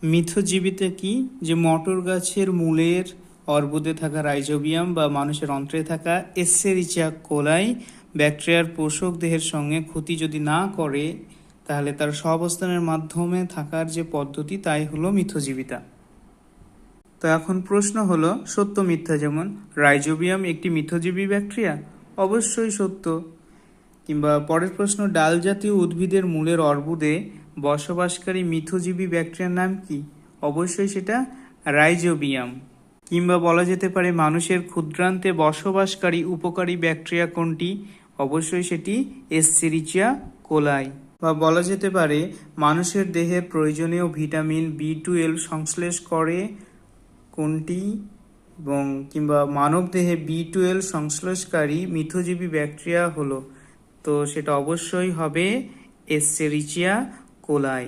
মিথজীবিতা কি? যে মটর গাছের মূলের অর্বুদে থাকা রাইজোবিয়াম বা মানুষের অন্ত্রে থাকা এসেরিচিয়া কোলাই ব্যাকটেরিয়ার পোষক দেহের সঙ্গে ক্ষতি যদি না করে, তাহলে তার সহাবস্থানের মাধ্যমে থাকার যে পদ্ধতি তাই হলো মিথজীবিতা। তো এখন প্রশ্ন হলো সত্য মিথ্যা। যেমন রাইজোবিয়াম একটি মিথজীবী ব্যাকটেরিয়া, অবশ্যই সত্য। কিংবা পরের প্রশ্ন, ডাল জাতীয় উদ্ভিদের মূলের অর্বুদে বসবাসকারী মিথজীবী ব্যাকটেরিয়ার নাম কি? অবশ্যই সেটা রাইজোবিয়াম। কিংবা বলা যেতে পারে মানুষের ক্ষুদ্রান্তে বসবাসকারী উপকারী ব্যাকটেরিয়া কোনটি? অবশ্যই সেটি এসেরিচিয়া কোলাই। বা বলা যেতে পারে মানুষের দেহের প্রয়োজনীয় ভিটামিন B12 সংশ্লেষ করে কোনটি? এবং কিংবা মানব দেহে B12 সংশ্লেষকারী মিথজীবী ব্যাকটেরিয়া হলো, তো সেটা অবশ্যই হবে এসেরিচিয়া কোলাই।